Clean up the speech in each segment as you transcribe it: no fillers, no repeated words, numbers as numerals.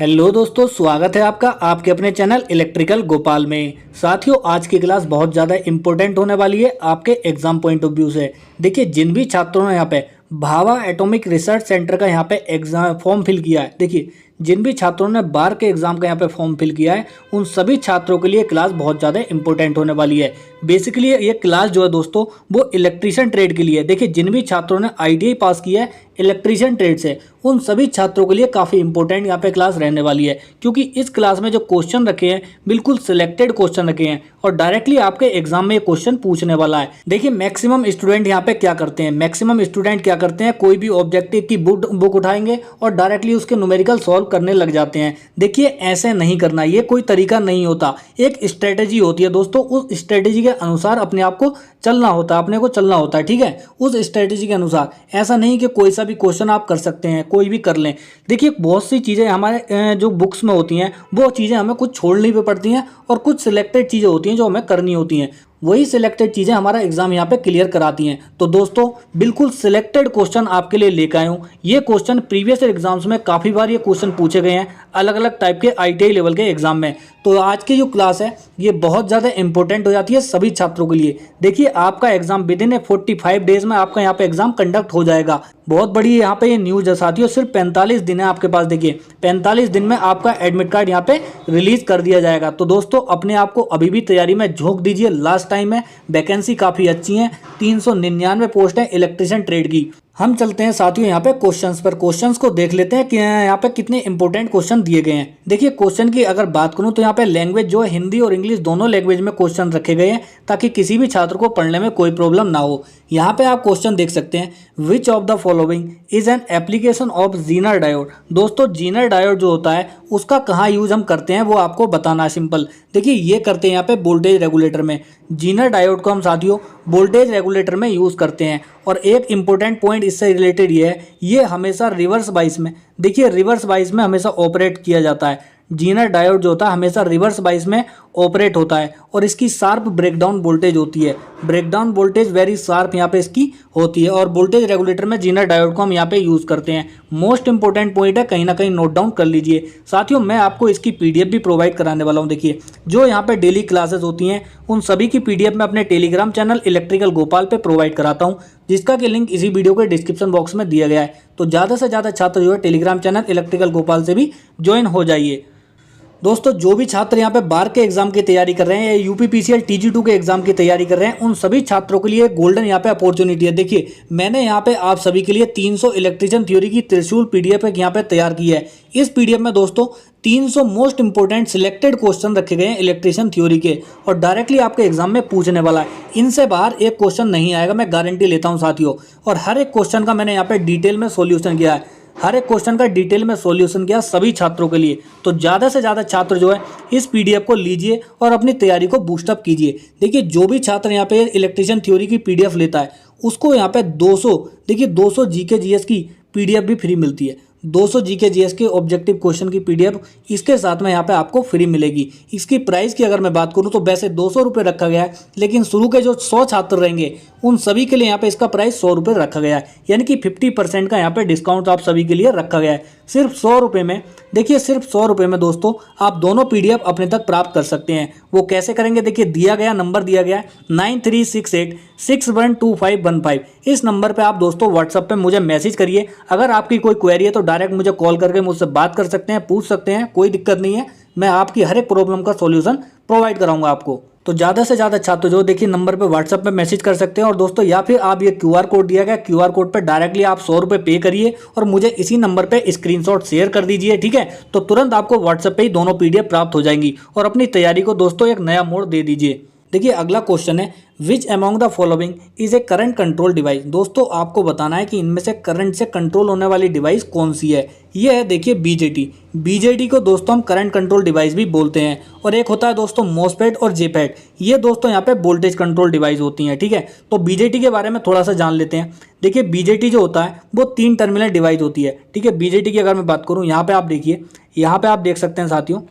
Hello दोस्तों, स्वागत है आपका आपके अपने चैनल इलेक्ट्रिकल गोपाल में। साथियों, आज की क्लास बहुत ज़्यादा इंपॉर्टेंट होने वाली है आपके एग्जाम पॉइंट ऑफ व्यू से। देखिए, जिन भी छात्रों ने यहाँ पे भाभा एटॉमिक रिसर्च सेंटर का यहाँ पे एग्जाम फॉर्म फिल किया है, देखिए जिन भी छात्रों ने बार के एग्जाम का यहाँ पे फॉर्म फिल किया है, उन सभी छात्रों के लिए क्लास बहुत ज़्यादा इंपॉर्टेंट होने वाली है। बेसिकली ये क्लास जो है दोस्तों, वो इलेक्ट्रीशियन ट्रेड के लिए है। देखिए, जिन भी छात्रों ने आईटीआई पास किया है इलेक्ट्रीशियन ट्रेड से, उन सभी छात्रों के लिए काफ़ी इंपॉर्टेंट यहाँ पे क्लास रहने वाली है, क्योंकि इस क्लास में जो क्वेश्चन रखे हैं बिल्कुल सिलेक्टेड क्वेश्चन रखे हैं और डायरेक्टली आपके एग्जाम में ये क्वेश्चन पूछने वाला है। देखिए, मैक्सिमम स्टूडेंट यहाँ पे क्या करते हैं, कोई भी ऑब्जेक्टिव की बुक उठाएंगे और डायरेक्टली उसके न्यूमेरिकल सॉल्व करने लग जाते हैं। देखिए, ऐसे नहीं करना, ये कोई तरीका नहीं होता। एक स्ट्रेटेजी होती है दोस्तों, उस स्ट्रेटेजी के अनुसार अपने आप को चलना होता है, ठीक है। उस स्ट्रेटेजी के अनुसार, ऐसा नहीं कि कोई सा भी क्वेश्चन आप कर सकते हैं, कोई भी कर लें। देखिए, बहुत सी चीज़ें हमारे जो बुक्स में होती हैं, वो चीज़ें हमें कुछ छोड़नी भी पड़ती हैं और कुछ सिलेक्टेड चीज़ें होती हैं जो हमें करनी होती हैं। वही सिलेक्टेड चीज़ें हमारा एग्जाम यहाँ पे क्लियर कराती हैं। तो दोस्तों, बिल्कुल सिलेक्टेड क्वेश्चन आपके लिए लेकर आया हूँ। ये क्वेश्चन प्रीवियस एग्जाम्स में काफ़ी बार ये क्वेश्चन पूछे गए हैं, अलग अलग टाइप के आईटीआई लेवल के एग्जाम में। तो आज की जो क्लास है ये बहुत ज़्यादा इंपॉर्टेंट हो जाती है सभी छात्रों के लिए। देखिए, आपका एग्जाम विद इन 45 डेज में आपका यहाँ पे एग्जाम कंडक्ट हो जाएगा। बहुत बड़ी यहाँ पे ये न्यूज़ है साथियों। सिर्फ 45 दिन है आपके पास। देखिए, 45 दिन में आपका एडमिट कार्ड यहाँ पे रिलीज कर दिया जाएगा। तो दोस्तों, अपने आप को अभी भी तैयारी में झोंक दीजिए। लास्ट टाइम में वैकेंसी काफ़ी अच्छी है, 399 पोस्ट है इलेक्ट्रीशियन ट्रेड की। हम चलते हैं साथियों यहाँ पे क्वेश्चंस पर। क्वेश्चंस को देख लेते हैं कि यहाँ पे कितने इंपॉर्टेंट क्वेश्चन दिए गए हैं। देखिए, क्वेश्चन की अगर बात करूँ तो यहाँ पे लैंग्वेज जो है हिंदी और इंग्लिश दोनों लैंग्वेज में क्वेश्चन रखे गए हैं, ताकि किसी भी छात्र को पढ़ने में कोई प्रॉब्लम ना हो। यहाँ पे आप क्वेश्चन देख सकते हैं, which of the following is an application of Zener diode. दोस्तों, जीनर डायोड जो होता है उसका कहाँ यूज हम करते हैं वो आपको बताना है। सिंपल, देखिए ये करते हैं यहाँ पे वोल्टेज रेगुलेटर में। जीनर डायोड को हम साथियों वोल्टेज रेगुलेटर में यूज़ करते हैं। और एक इंपॉर्टेंट पॉइंट इससे रिलेटेड ये है, ये हमेशा रिवर्स बाइस में, देखिए रिवर्स बाइस में हमेशा ऑपरेट किया जाता है। जीनर डायोड जो होता है हमेशा रिवर्स बाइस में ऑपरेट होता है और इसकी शार्प ब्रेकडाउन वोल्टेज होती है। ब्रेकडाउन वोल्टेज वेरी शार्प यहाँ पे इसकी होती है और वोल्टेज रेगुलेटर में जीनर डायोड को हम यहाँ पे यूज़ करते हैं। मोस्ट इंपॉर्टेंट पॉइंट है, कहीं ना कहीं नोट डाउन कर लीजिए। साथियों, मैं आपको इसकी पीडीएफ भी प्रोवाइड कराने वाला हूँ। देखिए, जो यहाँ पे डेली क्लासेस होती हैं उन सभी की पीडीएफ मैं अपने टेलीग्राम चैनल इलेक्ट्रिकल गोपाल पे प्रोवाइड कराता हूँ, जिसका कि लिंक इसी वीडियो के डिस्क्रिप्शन बॉक्स में दिया गया है। तो ज़्यादा से ज़्यादा छात्र जो है टेलीग्राम चैनल इलेक्ट्रिकल गोपाल से भी ज्वाइन हो जाइए। दोस्तों, जो भी छात्र यहाँ पे बार के एग्जाम की तैयारी कर रहे हैं या यूपीपीसीएल टीजी2 के एग्जाम की तैयारी कर रहे हैं, उन सभी छात्रों के लिए गोल्डन यहाँ पे अपॉर्चुनिटी है। देखिए, मैंने यहाँ पे आप सभी के लिए 300 इलेक्ट्रीशियन थ्योरी की त्रिशूल पीडीएफ यहाँ पे तैयार की है। इस पीडीएफ में दोस्तों 300 मोस्ट इंपोर्टेंट सिलेक्टेड क्वेश्चन रखे गए हैं इलेक्ट्रीशियन थ्योरी के, और डायरेक्टली आपके एग्जाम में पूछने वाला है। इनसे बाहर एक क्वेश्चन नहीं आएगा, मैं गारंटी लेता हूँ साथियों। और हर एक क्वेश्चन का मैंने यहाँ पे डिटेल में सोल्यूशन किया है, हर एक क्वेश्चन का डिटेल में सॉल्यूशन किया सभी छात्रों के लिए। तो ज़्यादा से ज़्यादा छात्र जो है इस पीडीएफ को लीजिए और अपनी तैयारी को बूस्टअप कीजिए। देखिए, जो भी छात्र यहाँ पे इलेक्ट्रीशियन थ्योरी की पीडीएफ लेता है उसको यहाँ पे 200 जीके जीएस की पीडीएफ भी फ्री मिलती है। 200 जीके जीएस के ऑब्जेक्टिव क्वेश्चन की पीडीएफ इसके साथ में यहाँ पे आपको फ्री मिलेगी। इसकी प्राइस की अगर मैं बात करूँ तो वैसे 200 रुपये रखा गया है, लेकिन शुरू के जो 100 छात्र रहेंगे उन सभी के लिए यहाँ पे इसका प्राइस 100 रुपये रखा गया है, यानी कि 50% का यहाँ पे डिस्काउंट आप सभी के लिए रखा गया है। सिर्फ 100 रुपये में, देखिए सिर्फ 100 रुपये में दोस्तों आप दोनों पीडीएफ अपने तक प्राप्त कर सकते हैं। वो कैसे करेंगे? देखिए, दिया गया नंबर दिया गया है 9368612515। इस नंबर पे आप दोस्तों व्हाट्सएप पे मुझे मैसेज करिए। अगर आपकी कोई क्वेरी है तो डायरेक्ट मुझे कॉल करके मुझसे बात कर सकते हैं, पूछ सकते हैं, कोई दिक्कत नहीं है। मैं आपकी हर एक प्रॉब्लम का सॉल्यूशन प्रोवाइड कराऊंगा आपको। तो ज़्यादा से ज़्यादा छात्र जो देखिए नंबर पे व्हाट्सएप पे मैसेज कर सकते हैं। और दोस्तों, या फिर आप ये क्यूआर कोड दिया गया, क्यूआर कोड पे डायरेक्टली आप 100 रुपये पे करिए और मुझे इसी नंबर पे स्क्रीनशॉट शेयर कर दीजिए, ठीक है। तो तुरंत आपको व्हाट्सएप पे ही दोनों पीडीएफ प्राप्त हो जाएंगी और अपनी तैयारी को दोस्तों एक नया मोड़ दे दीजिए। देखिए, अगला क्वेश्चन है, which among the following is a current control device. दोस्तों, आपको बताना है कि इनमें से करंट से कंट्रोल होने वाली डिवाइस कौन सी है। ये है देखिए बीजेटी। बीजेटी को दोस्तों हम करंट कंट्रोल डिवाइस भी बोलते हैं। और एक होता है दोस्तों मॉसफेट और जेफेट। ये दोस्तों यहाँ पे वोल्टेज कंट्रोल डिवाइस होती हैं, ठीक है। तो बीजेटी के बारे में थोड़ा सा जान लेते हैं। देखिए, बीजेटी जो होता है वो 3 टर्मिनल डिवाइस होती है, ठीक है। बीजेटी की अगर मैं बात करूँ, यहाँ पे आप देखिए, यहाँ पे आप देख सकते हैं साथियों,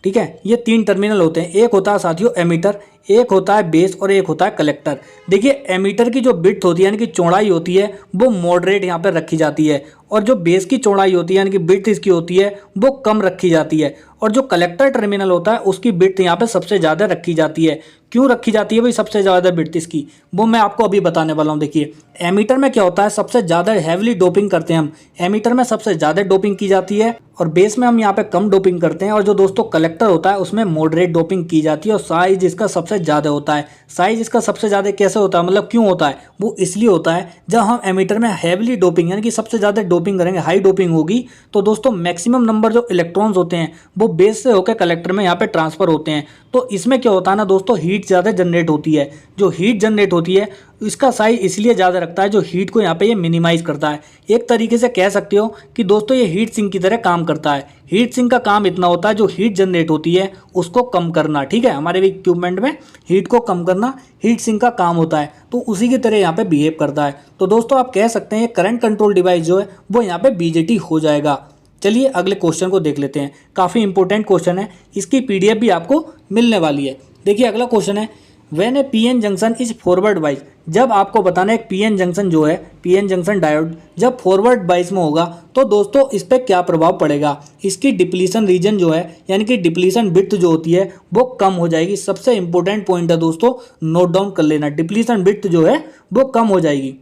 ठीक है। ये 3 टर्मिनल होते हैं। एक होता है साथियों एमीटर, एक होता है बेस और एक होता है कलेक्टर। देखिए एमीटर की जो विड्थ होती है यानी कि चौड़ाई होती है वो मॉडरेट यहाँ पर रखी जाती है, और जो बेस की चौड़ाई होती है यानी कि विड्थ इसकी होती है वो कम रखी जाती है, और जो कलेक्टर टर्मिनल होता है उसकी विड्थ यहाँ पे सबसे ज़्यादा रखी जाती है। क्यों रखी जाती है भाई सबसे ज़्यादा विड्थ इसकी, वो मैं आपको अभी बताने वाला हूँ। देखिए एमीटर में क्या होता है, सबसे ज़्यादा हैवीली डोपिंग करते हैं हम, एमीटर में सबसे ज़्यादा डोपिंग की जाती है, और बेस में हम यहाँ पे कम डोपिंग करते हैं, और जो दोस्तों कलेक्टर होता है उसमें मॉडरेट डोपिंग की जाती है, और साइज इसका सबसे ज़्यादा होता है। साइज इसका सबसे ज़्यादा कैसे होता है, मतलब क्यों होता है, वो इसलिए होता है जब हम एमीटर में हैवीली डोपिंग यानी कि सबसे ज़्यादा डोपिंग करेंगे, हाई डोपिंग होगी, तो दोस्तों मैक्सिमम नंबर जो इलेक्ट्रॉन्स होते हैं वो बेस से होकर कलेक्टर में यहाँ पे ट्रांसफर होते हैं। तो इसमें क्या होता है ना दोस्तों, हीट ज़्यादा जनरेट होती है। जो हीट जनरेट होती है इसका साइज इसलिए ज़्यादा रखता है, जो हीट को यहाँ पे ये मिनिमाइज करता है। एक तरीके से कह सकते हो कि दोस्तों ये हीट सिंक की तरह काम करता है। हीट सिंक का काम इतना होता है जो हीट जनरेट होती है उसको कम करना, ठीक है, हमारे इक्विपमेंट में हीट को कम करना हीट सिंक का काम होता है, तो उसी की तरह यहाँ पे बिहेव करता है। तो दोस्तों आप कह सकते हैं करंट कंट्रोल डिवाइस जो है वो यहाँ पे बीजेटी हो जाएगा। चलिए अगले क्वेश्चन को देख लेते हैं, काफ़ी इंपॉर्टेंट क्वेश्चन है, इसकी पीडीएफ भी आपको मिलने वाली है। देखिए अगला क्वेश्चन है, when A PN junction is forward wise, जब आपको बताना है पीएन जंक्शन जो है, पीएन जंक्शन डायोड जब फॉरवर्ड वाइज में होगा तो दोस्तों इस पर क्या प्रभाव पड़ेगा। इसकी डिप्लीशन रीजन जो है यानी कि डिप्लीशन विड्थ जो होती है वो कम हो जाएगी। सबसे इंपॉर्टेंट पॉइंट है दोस्तों, नोट डाउन कर लेना, डिप्लीशन विड्थ जो है वो कम हो जाएगी।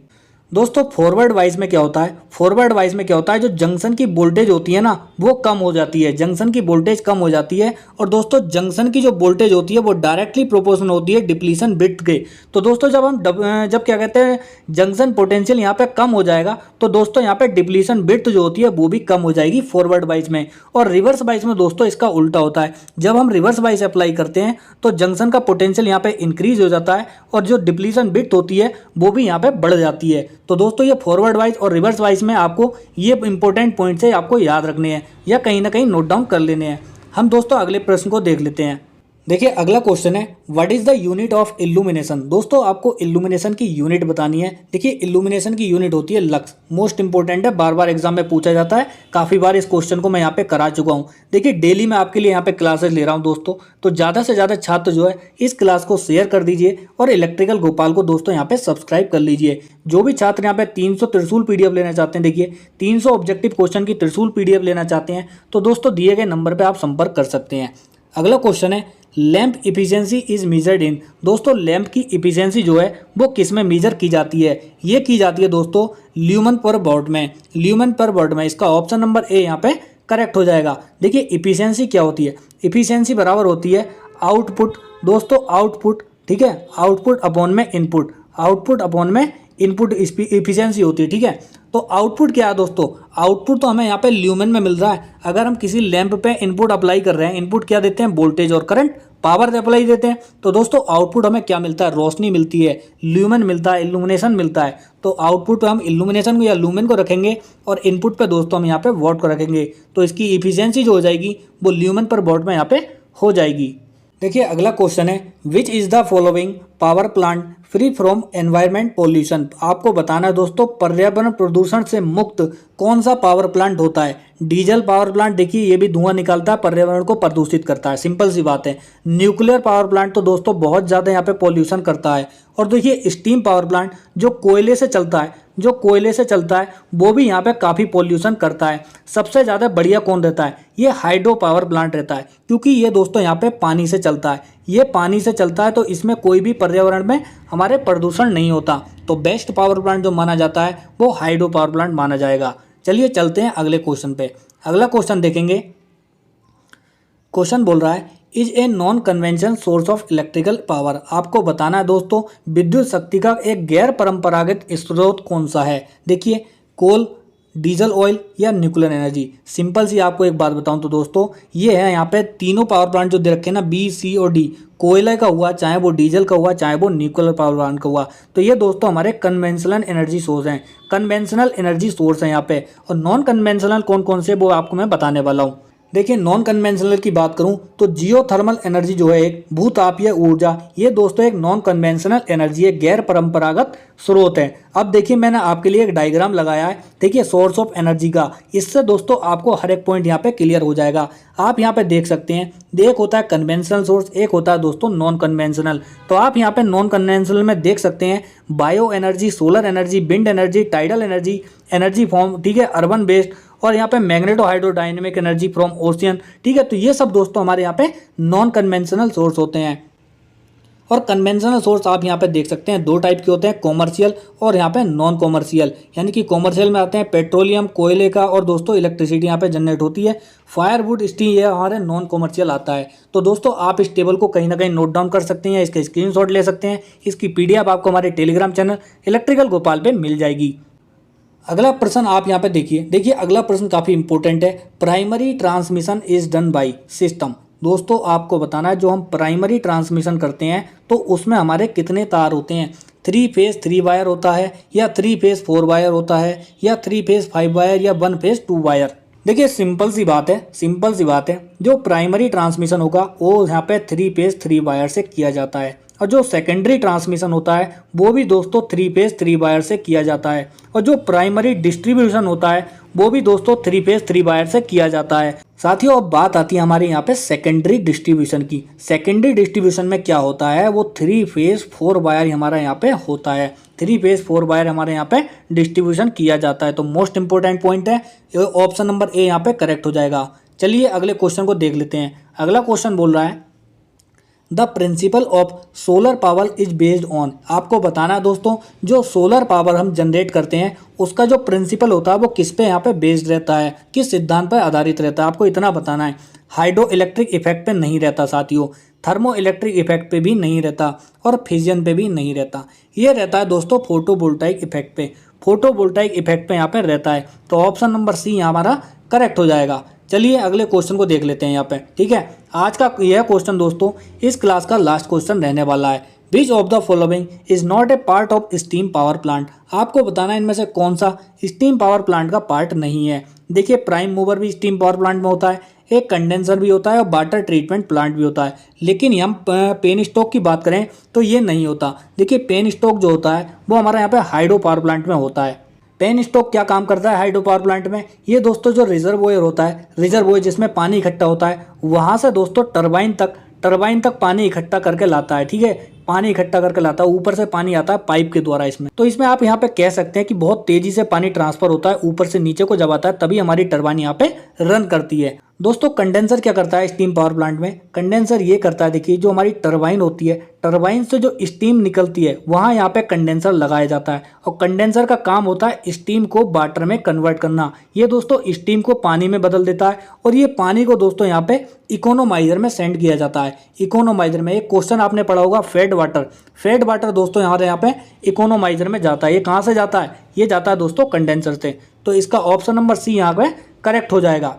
दोस्तों फॉरवर्ड वाइज में क्या होता है, फॉरवर्ड वाइज में क्या होता है, जो जंक्शन की वोल्टेज होती है ना वो कम हो जाती है, जंक्शन की वोल्टेज कम हो जाती है, और दोस्तों जंक्शन की जो वोल्टेज होती है वो डायरेक्टली प्रोपोर्शनल होती है डिप्लीशन विड्थ के। तो दोस्तों जब क्या कहते हैं जंक्शन पोटेंशियल यहाँ पे कम हो जाएगा तो दोस्तों यहाँ पे डिप्लीशन विड्थ जो होती है वो भी कम हो जाएगी फॉरवर्ड वाइज में। और रिवर्स वाइज में दोस्तों इसका उल्टा होता है, जब हम रिवर्स वाइज अप्लाई करते हैं तो जंक्शन का पोटेंशियल यहाँ पे इंक्रीज हो जाता है, और जो डिप्लीशन विड्थ होती है वो भी यहाँ पे बढ़ जाती है। तो दोस्तों ये फॉरवर्ड वाइज और रिवर्स वाइज में आपको ये इंपॉर्टेंट पॉइंट्स है आपको याद रखने हैं या कहीं ना कहीं नोट डाउन कर लेने हैं। हम दोस्तों अगले प्रश्न को देख लेते हैं। देखिए अगला क्वेश्चन है, what is the unit of illumination. दोस्तों आपको इल्यूमिनेशन की यूनिट बतानी है। देखिए इल्यूमिनेशन की यूनिट होती है लक्स, मोस्ट इंपॉर्टेंट है, बार बार एग्जाम में पूछा जाता है, काफ़ी बार इस क्वेश्चन को मैं यहाँ पे करा चुका हूँ। देखिए डेली मैं आपके लिए यहाँ पे क्लासेस ले रहा हूँ दोस्तों, तो ज़्यादा से ज़्यादा छात्र जो है इस क्लास को शेयर कर दीजिए, और इलेक्ट्रिकल गोपाल को दोस्तों यहाँ पे सब्सक्राइब कर लीजिए। जो भी छात्र यहाँ पे 300 त्रिशूल पीडीएफ लेना चाहते हैं, देखिए 300 ऑब्जेक्टिव क्वेश्चन की त्रिशूल पीडीएफ लेना चाहते हैं तो दोस्तों दिए गए नंबर पर आप संपर्क कर सकते हैं। अगला क्वेश्चन है, lamp efficiency is measured in. दोस्तों लैंप की इफिशिएंसी जो है वो किस में मेजर की जाती है, ये की जाती है दोस्तों ल्यूमन पर वॉट में, ल्यूमन पर वॉट में। इसका ऑप्शन नंबर ए यहाँ पे करेक्ट हो जाएगा। देखिए इफिशिएंसी क्या होती है, इफिशिएंसी बराबर होती है आउटपुट, दोस्तों आउटपुट, ठीक है, आउटपुट अपॉन में इनपुट, आउटपुट अपॉन में इनपुट इफिशिएंसी होती है, ठीक है। तो आउटपुट क्या है दोस्तों, आउटपुट तो हमें यहाँ पे ल्यूमेन में मिल रहा है। अगर हम किसी लैंप पे इनपुट अप्लाई कर रहे हैं, इनपुट क्या देते हैं, वोल्टेज और करंट, पावर अप्लाई देते हैं, तो दोस्तों आउटपुट हमें क्या मिलता है, रोशनी मिलती है, ल्यूमेन मिलता है, इल्यूमिनेशन मिलता है। तो आउटपुट पे हम इल्यूमिनेशन को या ल्यूमेन को रखेंगे, और इनपुट पे दोस्तों हम यहाँ पे वॉट को रखेंगे, तो इसकी इफिशियंसी जो हो जाएगी वो ल्यूमेन पर वॉट में यहाँ पे हो जाएगी। देखिए अगला क्वेश्चन है, which is the following power plant free from environment pollution. आपको बताना है दोस्तों पर्यावरण प्रदूषण से मुक्त कौन सा पावर प्लांट होता है। डीजल पावर प्लांट देखिए ये भी धुआं निकालता है, पर्यावरण को प्रदूषित करता है, सिंपल सी बात है। न्यूक्लियर पावर प्लांट तो दोस्तों बहुत ज़्यादा यहाँ पे पॉल्यूशन करता है। और देखिए स्टीम पावर प्लांट जो कोयले से चलता है, जो कोयले से चलता है वो भी यहाँ पे काफ़ी पॉल्यूशन करता है। सबसे ज़्यादा बढ़िया कौन रहता है, ये हाइड्रो पावर प्लांट रहता है, क्योंकि ये दोस्तों यहाँ पे पानी से चलता है, ये पानी से चलता है, तो इसमें कोई भी पर्यावरण में हमारे प्रदूषण नहीं होता। तो बेस्ट पावर प्लांट जो माना जाता है वो हाइड्रो पावर प्लांट माना जाएगा। चलिए चलते हैं अगले क्वेश्चन पे। अगला क्वेश्चन देखेंगे, क्वेश्चन बोल रहा है is a non conventional source of electrical power. आपको बताना है दोस्तों विद्युत शक्ति का एक गैर परंपरागत स्रोत कौन सा है। देखिए कोल, डीजल ऑयल या न्यूक्लियर एनर्जी। सिंपल सी आपको एक बात बताऊं तो दोस्तों ये है यहाँ पे तीनों पावर प्लांट जो दे रखे हैं ना, बी, सी और डी, कोयले का हुआ, चाहे वो डीजल का हुआ, चाहे वो न्यूक्लियर पावर प्लांट का हुआ, तो ये दोस्तों हमारे कन्वेंशनल एनर्जी सोर्स हैं, कन्वेंशनल एनर्जी सोर्स हैं यहाँ पे। और नॉन कन्वेंशनल कौन कौन से वो आपको मैं बताने वाला हूँ। देखिए नॉन कन्वेंशनल की बात करूं तो जियोथर्मल एनर्जी जो है एक भूतापीय ऊर्जा, ये दोस्तों एक नॉन कन्वेंशनल एनर्जी है, गैर परंपरागत स्रोत है। अब देखिए मैंने आपके लिए एक डायग्राम लगाया है, देखिए सोर्स ऑफ एनर्जी का। इससे दोस्तों आपको हर एक पॉइंट यहाँ पे क्लियर हो जाएगा। आप यहाँ पे देख सकते हैं, एक होता है कन्वेंशनल सोर्स, एक होता है दोस्तों नॉन कन्वेंशनल। तो आप यहाँ पे नॉन कन्वेंशनल में देख सकते हैं bio energy, solar energy, wind energy, tidal energy, energy form, ठीक है, अर्बन बेस्ड, और यहाँ पे magneto hydrodynamic energy from ocean, ठीक है। तो ये सब दोस्तों हमारे यहाँ पे नॉन कन्वेंशनल सोर्स होते हैं। और कन्वेंशनल सोर्स आप यहाँ पे देख सकते हैं दो टाइप के होते हैं, कॉमर्शियल और यहाँ पे नॉन कॉमर्शियल। यानी कि कॉमर्शियल में आते हैं पेट्रोलियम, कोयले का, और दोस्तों इलेक्ट्रिसिटी यहाँ पे जनरेट होती है। फायरवुड, स्टील, ये हमारे नॉन कॉमर्शियल आता है। तो दोस्तों आप इस टेबल को कहीं ना कहीं नोट डाउन कर सकते हैं, इसके स्क्रीनशॉट ले सकते हैं। इसकी PDF आपको हमारे टेलीग्राम चैनल इलेक्ट्रिकल गोपाल पे मिल जाएगी। अगला प्रश्न आप यहाँ पे देखिए अगला प्रश्न काफ़ी इंपॉर्टेंट है। Primary transmission is done by system. दोस्तों आपको बताना है जो हम प्राइमरी ट्रांसमिशन करते हैं तो उसमें हमारे कितने तार होते हैं। 3 फेज 3 वायर होता है, या 3 फेज 4 वायर होता है, या 3 फेज 5 वायर, या 1 फेज 2 वायर। देखिए सिंपल सी बात है, जो प्राइमरी ट्रांसमिशन होगा वो यहाँ पे 3 फेज 3 वायर से किया जाता है, और जो सेकेंडरी ट्रांसमिशन होता है वो भी दोस्तों 3 फेज 3 वायर से किया जाता है, और जो प्राइमरी डिस्ट्रीब्यूशन होता है वो भी दोस्तों 3 फेज 3 वायर से किया जाता है। साथियों अब बात आती है हमारे यहाँ पे सेकेंडरी डिस्ट्रीब्यूशन की। सेकेंडरी डिस्ट्रीब्यूशन में क्या होता है, वो 3 फेज 4 वायर हमारा यहाँ पे होता है। 3 फेज 4 वायर हमारे यहाँ पे डिस्ट्रीब्यूशन किया जाता है। तो मोस्ट इंपोर्टेंट पॉइंट है, ऑप्शन नंबर ए यहाँ पे करेक्ट हो जाएगा। चलिए अगले क्वेश्चन को देख लेते हैं। अगला क्वेश्चन बोल रहा है the principle of solar power is based on. आपको बताना है दोस्तों जो सोलर पावर हम जनरेट करते हैं उसका जो प्रिंसिपल होता है वो किस पे यहाँ पे बेस्ड रहता है, किस सिद्धांत पर आधारित रहता है, आपको इतना बताना है। हाइड्रो इलेक्ट्रिक इफेक्ट पे नहीं रहता साथियों, थर्मो इलेक्ट्रिक इफेक्ट पे भी नहीं रहता, और फिजियन पे भी नहीं रहता। ये रहता है दोस्तों फोटोवोल्टाइक इफेक्ट पे। फोटोवोल्टाइक इफेक्ट पे यहाँ पे रहता है। तो ऑप्शन नंबर सी हमारा करेक्ट हो जाएगा। चलिए अगले क्वेश्चन को देख लेते हैं यहाँ पे, ठीक है। आज का यह क्वेश्चन दोस्तों इस क्लास का लास्ट क्वेश्चन रहने वाला है। Which of the following is not a part of steam power plant. आपको बताना है इनमें से कौन सा स्टीम पावर प्लांट का पार्ट नहीं है। देखिए प्राइम मूवर भी स्टीम पावर प्लांट में होता है, एक कंडेंसर भी होता है, और वाटर ट्रीटमेंट प्लांट भी होता है। लेकिन हम पेन स्टॉक की बात करें तो ये नहीं होता। देखिए पेन स्टॉक जो होता है वो हमारे यहाँ पे हाइड्रो पावर प्लांट में होता है। पेन स्टॉक क्या काम करता है हाइड्रो पावर प्लांट में, ये दोस्तों जो रिजर्वोयर होता है, रिजर्वोयर जिसमें पानी इकट्ठा होता है, वहां से दोस्तों टरबाइन तक पानी इकट्ठा करके लाता है, ठीक है। पानी इकट्ठा करके लाता है, ऊपर से पानी आता है पाइप के द्वारा इसमें। तो इसमें आप यहाँ पे कह सकते हैं कि बहुत तेजी से पानी ट्रांसफर होता है, ऊपर से नीचे को जब आता है तभी हमारी टरबाइन यहाँ पे रन करती है। दोस्तों कंडेंसर क्या करता है स्टीम पावर प्लांट में, कंडेंसर ये करता है, देखिए जो हमारी टरबाइन होती है, टरबाइन से जो स्टीम निकलती है वहाँ यहाँ पे कंडेंसर लगाया जाता है, और कंडेंसर का काम होता है स्टीम को वाटर में कन्वर्ट करना। ये दोस्तों स्टीम को पानी में बदल देता है, और ये पानी को दोस्तों यहाँ पे इकोनोमाइजर में सेंड किया जाता है। इकोनोमाइजर में एक क्वेश्चन आपने पढ़ा होगा फेड वाटर दोस्तों यहाँ पे इकोनोमाइजर में जाता है। ये कहाँ से जाता है, ये जाता है दोस्तों कंडेंसर से। तो इसका ऑप्शन नंबर सी यहाँ पे करेक्ट हो जाएगा।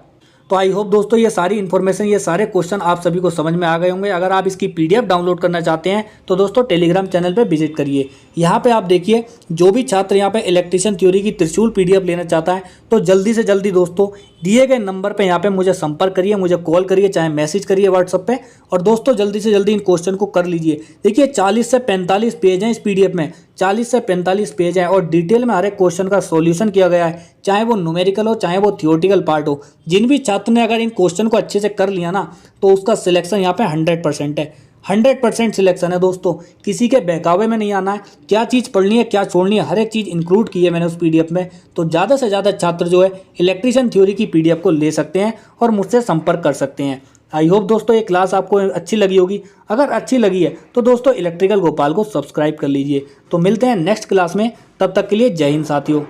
तो आई होप दोस्तों ये सारी इन्फॉर्मेशन, ये सारे क्वेश्चन आप सभी को समझ में आ गए होंगे। अगर आप इसकी PDF डाउनलोड करना चाहते हैं तो दोस्तों टेलीग्राम चैनल पे विजिट करिए। यहाँ पे आप देखिए जो भी छात्र यहाँ पे इलेक्ट्रिशियन थ्योरी की त्रिशूल PDF लेना चाहता है तो जल्दी से जल्दी दोस्तों दिए गए नंबर पे यहाँ पे मुझे संपर्क करिए, मुझे कॉल करिए, चाहे मैसेज करिए व्हाट्सएप पे। और दोस्तों जल्दी से जल्दी इन क्वेश्चन को कर लीजिए। देखिए 40 से 45 पेज हैं इस PDF में, 40 से 45 पेज हैं, और डिटेल में हर एक क्वेश्चन का सॉल्यूशन किया गया है, चाहे वो न्यूमेरिकल हो चाहे वो थियोरटिकल पार्ट हो। जिन भी छात्र ने अगर इन क्वेश्चन को अच्छे से कर लिया ना तो उसका सिलेक्शन यहाँ पे 100% है, 100% सिलेक्शन है दोस्तों। किसी के बहकावे में नहीं आना है, क्या चीज़ पढ़नी है क्या छोड़नी है हर एक चीज़ इंक्लूड की है मैंने उस PDF में। तो ज़्यादा से ज़्यादा छात्र जो है इलेक्ट्रिशियन थ्योरी की PDF को ले सकते हैं और मुझसे संपर्क कर सकते हैं। आई होप दोस्तों ये क्लास आपको अच्छी लगी होगी। अगर अच्छी लगी है तो दोस्तों इलेक्ट्रिकल गोपाल को सब्सक्राइब कर लीजिए। तो मिलते हैं नेक्स्ट क्लास में, तब तक के लिए जय हिंद साथियों।